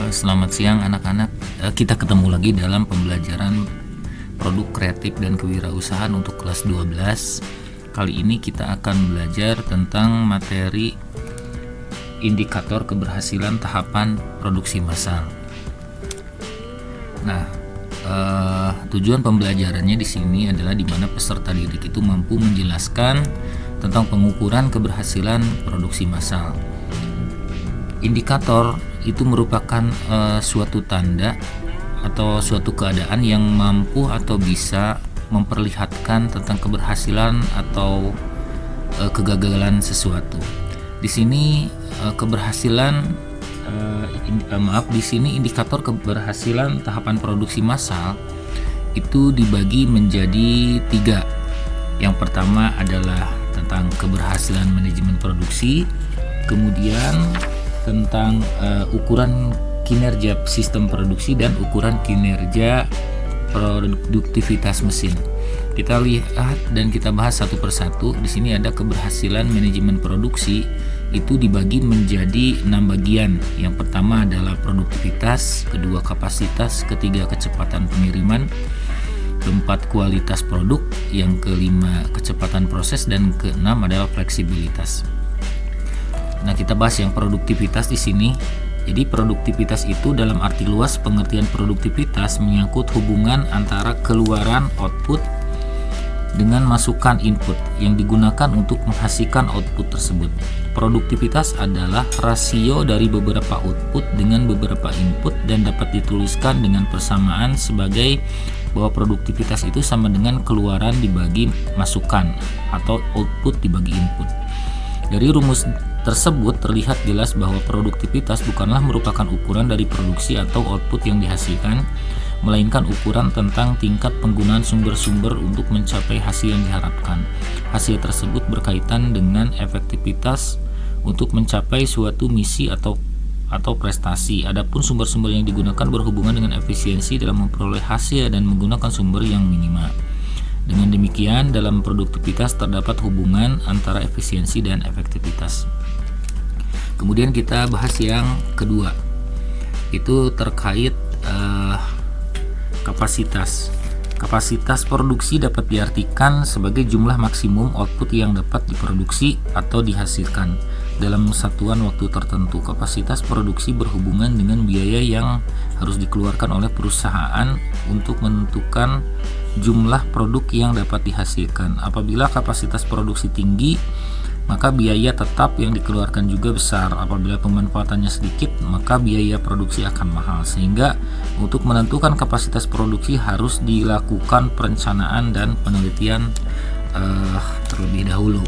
Selamat siang anak-anak. Kita ketemu lagi dalam pembelajaran produk kreatif dan kewirausahaan untuk kelas 12. Kali ini kita akan belajar tentang materi indikator keberhasilan tahapan produksi massal. Nah, tujuan pembelajarannya di sini adalah di mana peserta didik itu mampu menjelaskan tentang pengukuran keberhasilan produksi massal. Indikator itu merupakan suatu tanda atau suatu keadaan yang mampu atau bisa memperlihatkan tentang keberhasilan atau kegagalan sesuatu. Di sini di sini indikator keberhasilan tahapan produksi massal itu dibagi menjadi 3. Yang pertama adalah tentang keberhasilan manajemen produksi, kemudian tentang ukuran kinerja sistem produksi dan ukuran kinerja produktivitas mesin. Kita lihat dan kita bahas satu persatu. Di sini ada keberhasilan manajemen produksi itu dibagi menjadi 6 bagian. Yang pertama adalah produktivitas, kedua kapasitas, ketiga kecepatan pengiriman, keempat kualitas produk, yang kelima kecepatan proses, dan keenam adalah fleksibilitas. Nah, kita bahas yang produktivitas di sini. Jadi produktivitas itu dalam arti luas pengertian produktivitas menyangkut hubungan antara keluaran output dengan masukan input yang digunakan untuk menghasilkan output tersebut. Produktivitas adalah rasio dari beberapa output dengan beberapa input dan dapat dituliskan dengan persamaan sebagai bahwa produktivitas itu sama dengan keluaran dibagi masukan atau output dibagi input. Dari rumus tersebut terlihat jelas bahwa produktivitas bukanlah merupakan ukuran dari produksi atau output yang dihasilkan, melainkan ukuran tentang tingkat penggunaan sumber-sumber untuk mencapai hasil yang diharapkan. Hasil tersebut berkaitan dengan efektivitas untuk mencapai suatu misi atau prestasi. Adapun sumber-sumber yang digunakan berhubungan dengan efisiensi dalam memperoleh hasil dan menggunakan sumber yang minimal. Dengan demikian, dalam produktivitas terdapat hubungan antara efisiensi dan efektivitas. Kemudian kita bahas yang kedua, itu terkait kapasitas. Kapasitas produksi dapat diartikan sebagai jumlah maksimum output yang dapat diproduksi atau dihasilkan dalam satuan waktu tertentu. Kapasitas produksi berhubungan dengan biaya yang harus dikeluarkan oleh perusahaan untuk menentukan jumlah produk yang dapat dihasilkan. Apabila kapasitas produksi tinggi, maka biaya tetap yang dikeluarkan juga besar. Apabila pemanfaatannya sedikit, maka biaya produksi akan mahal. Sehingga untuk menentukan kapasitas produksi harus dilakukan perencanaan dan penelitian terlebih dahulu.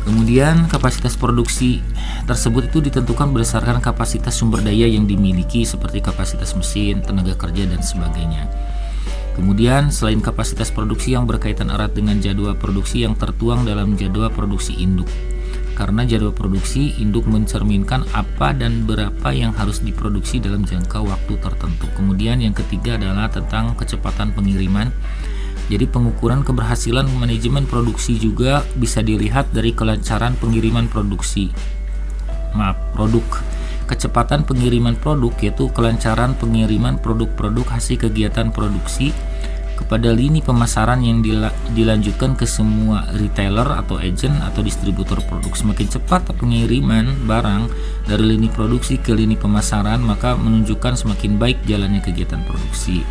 Kemudian kapasitas produksi tersebut itu ditentukan berdasarkan kapasitas sumber daya yang dimiliki seperti kapasitas mesin, tenaga kerja, dan sebagainya. Kemudian selain kapasitas produksi yang berkaitan erat dengan jadwal produksi yang tertuang dalam jadwal produksi induk. Karena jadwal produksi induk mencerminkan apa dan berapa yang harus diproduksi dalam jangka waktu tertentu. Kemudian yang ketiga adalah tentang kecepatan pengiriman. Jadi pengukuran keberhasilan manajemen produksi juga bisa dilihat dari kelancaran pengiriman produk. Kecepatan pengiriman produk yaitu kelancaran pengiriman produk-produk hasil kegiatan produksi kepada lini pemasaran yang dilanjutkan ke semua retailer atau agent atau distributor produk. Semakin cepat pengiriman barang dari lini produksi ke lini pemasaran, maka menunjukkan semakin baik jalannya kegiatan produksi.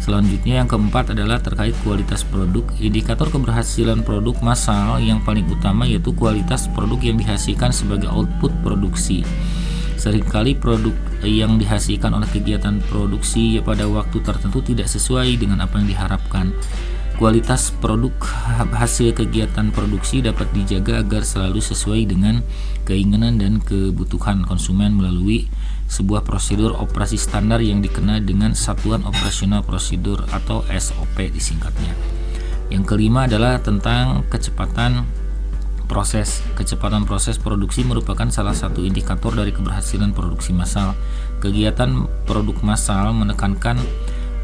Selanjutnya yang keempat adalah terkait kualitas produk. Indikator keberhasilan produk massal yang paling utama yaitu kualitas produk yang dihasilkan sebagai output produksi. Seringkali produk yang dihasilkan oleh kegiatan produksi pada waktu tertentu tidak sesuai dengan apa yang diharapkan. Kualitas produk hasil kegiatan produksi dapat dijaga agar selalu sesuai dengan keinginan dan kebutuhan konsumen melalui sebuah prosedur operasi standar yang dikenal dengan Satuan Operasional Prosedur atau SOP disingkatnya. Yang kelima adalah tentang kecepatan proses. Kecepatan proses produksi merupakan salah satu indikator dari keberhasilan produksi massal. Kegiatan produk massal menekankan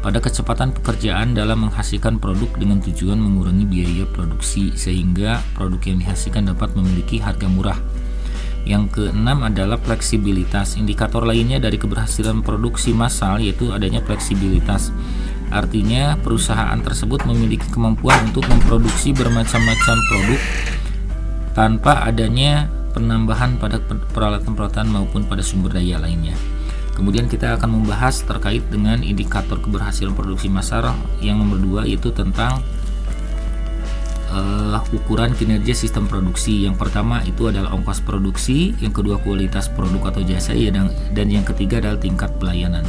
pada kecepatan pekerjaan dalam menghasilkan produk dengan tujuan mengurangi biaya produksi sehingga produk yang dihasilkan dapat memiliki harga murah. Yang keenam adalah fleksibilitas. Indikator lainnya dari keberhasilan produksi massal yaitu adanya fleksibilitas. Artinya perusahaan tersebut memiliki kemampuan untuk memproduksi bermacam-macam produk tanpa adanya penambahan pada peralatan-peralatan maupun pada sumber daya lainnya. Kemudian kita akan membahas terkait dengan indikator keberhasilan produksi massal yang nomor 2 yaitu tentang ukuran kinerja sistem produksi. Yang pertama itu adalah ongkos produksi, yang kedua kualitas produk atau jasa, dan yang ketiga adalah tingkat pelayanan.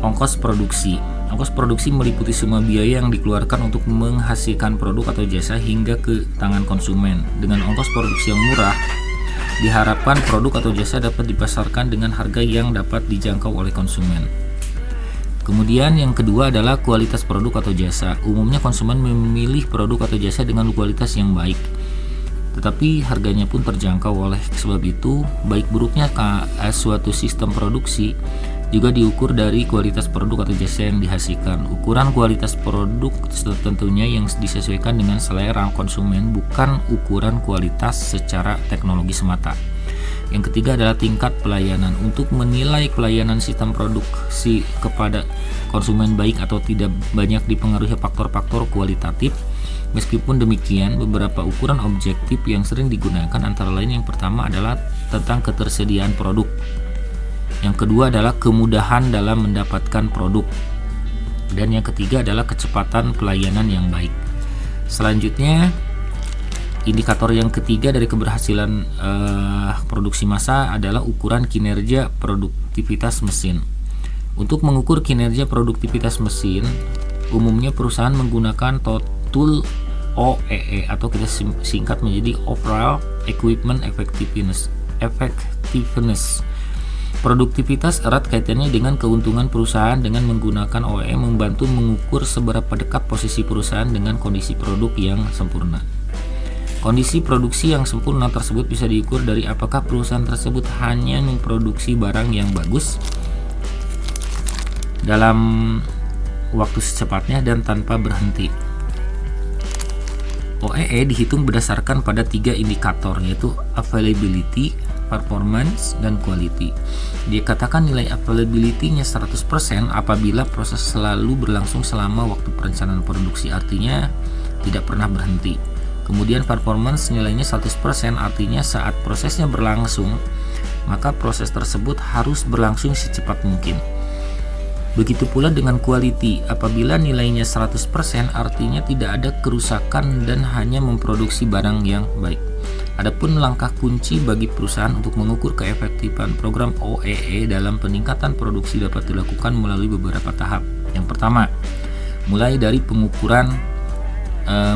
Ongkos produksi. Ongkos produksi meliputi semua biaya yang dikeluarkan untuk menghasilkan produk atau jasa hingga ke tangan konsumen. Dengan ongkos produksi yang murah, diharapkan produk atau jasa dapat dipasarkan dengan harga yang dapat dijangkau oleh konsumen. Kemudian yang kedua adalah kualitas produk atau jasa. Umumnya konsumen memilih produk atau jasa dengan kualitas yang baik, tetapi harganya pun terjangkau. Oleh sebab itu, baik buruknya suatu sistem produksi juga diukur dari kualitas produk atau jasa yang dihasilkan. Ukuran kualitas produk tentunya yang disesuaikan dengan selera konsumen, bukan ukuran kualitas secara teknologi semata. Yang ketiga adalah tingkat pelayanan. Untuk menilai pelayanan sistem produksi kepada konsumen baik atau tidak banyak dipengaruhi faktor-faktor kualitatif. Meskipun demikian, beberapa ukuran objektif yang sering digunakan antara lain yang pertama adalah tentang ketersediaan produk. Yang kedua adalah kemudahan dalam mendapatkan produk. Dan yang ketiga adalah kecepatan pelayanan yang baik. Selanjutnya, indikator yang ketiga dari keberhasilan produksi massa adalah ukuran kinerja produktivitas mesin. Untuk mengukur kinerja produktivitas mesin, umumnya perusahaan menggunakan tool OEE atau kita singkat menjadi Overall Equipment Effectiveness. Produktivitas erat kaitannya dengan keuntungan perusahaan. Dengan menggunakan OEE membantu mengukur seberapa dekat posisi perusahaan dengan kondisi produk yang sempurna. Kondisi produksi yang sempurna tersebut bisa diukur dari apakah perusahaan tersebut hanya memproduksi barang yang bagus dalam waktu secepatnya dan tanpa berhenti. OEE dihitung berdasarkan pada 3 indikator yaitu availability, performance, dan quality. Dikatakan nilai availability-nya 100% apabila proses selalu berlangsung selama waktu perencanaan produksi, artinya tidak pernah berhenti. Kemudian performance nilainya 100%, artinya saat prosesnya berlangsung, maka proses tersebut harus berlangsung secepat mungkin. Begitu pula dengan quality, apabila nilainya 100%, artinya tidak ada kerusakan dan hanya memproduksi barang yang baik. Adapun langkah kunci bagi perusahaan untuk mengukur keefektifan program OEE dalam peningkatan produksi dapat dilakukan melalui beberapa tahap. Yang pertama, mulai dari pengukuran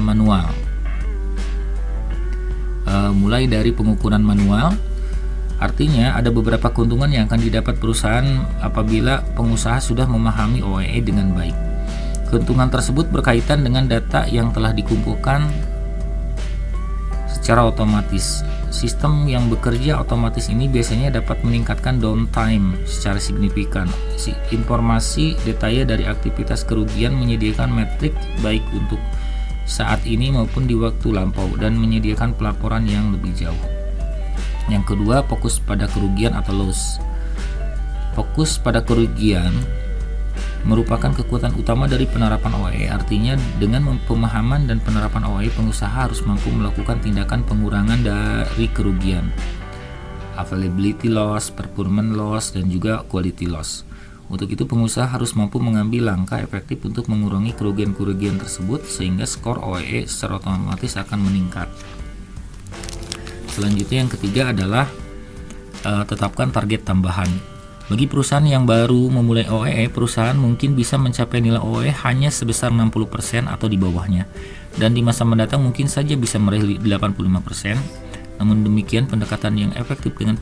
manual. Artinya ada beberapa keuntungan yang akan didapat perusahaan apabila pengusaha sudah memahami OEE dengan baik. Keuntungan tersebut berkaitan dengan data yang telah dikumpulkan secara otomatis. Sistem yang bekerja otomatis ini biasanya dapat meningkatkan downtime secara signifikan. Informasi detail dari aktivitas kerugian menyediakan metrik baik untuk saat ini maupun di waktu lampau dan menyediakan pelaporan yang lebih jauh. Yang kedua, fokus pada kerugian atau loss. Fokus pada kerugian merupakan kekuatan utama dari penerapan OEE. Artinya dengan pemahaman dan penerapan OEE, pengusaha harus mampu melakukan tindakan pengurangan dari kerugian, availability loss, performance loss, dan juga quality loss. Untuk itu pengusaha harus mampu mengambil langkah efektif untuk mengurangi kerugian-kerugian tersebut sehingga skor OEE secara otomatis akan meningkat. Selanjutnya yang ketiga adalah tetapkan target tambahan. Bagi perusahaan yang baru memulai OEE, perusahaan mungkin bisa mencapai nilai OEE hanya sebesar 60% atau di bawahnya, dan di masa mendatang mungkin saja bisa meraih 85%. Namun demikian, pendekatan yang efektif dengan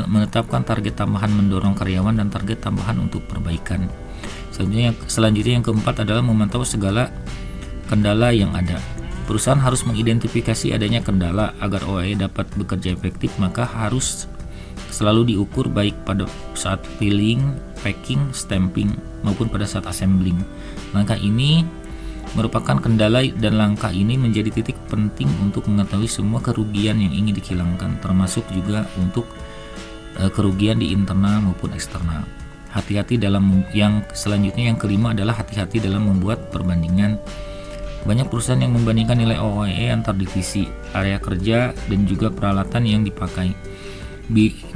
menetapkan target tambahan mendorong karyawan dan target tambahan untuk perbaikan. Selanjutnya yang keempat adalah memantau segala kendala yang ada. Perusahaan harus mengidentifikasi adanya kendala agar OEE dapat bekerja efektif, maka harus selalu diukur baik pada saat filling, packing, stamping maupun pada saat assembling. Langkah ini merupakan kendala dan langkah ini menjadi titik penting untuk mengetahui semua kerugian yang ingin dihilangkan, termasuk juga untuk kerugian di internal maupun eksternal. Hati-hati dalam yang selanjutnya, yang kelima adalah hati-hati dalam membuat perbandingan. Banyak perusahaan yang membandingkan nilai OOE antar divisi, area kerja, dan juga peralatan yang dipakai.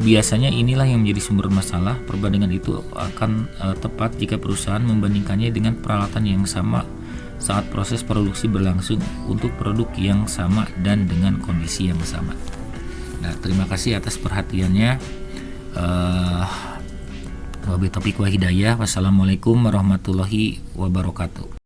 Biasanya inilah yang menjadi sumber masalah. Perbandingan itu akan tepat jika perusahaan membandingkannya dengan peralatan yang sama saat proses produksi berlangsung untuk produk yang sama dan dengan kondisi yang sama. Nah, terima kasih atas perhatiannya. Wabillahi taufiq wa hidayah. Wassalamualaikum warahmatullahi wabarakatuh.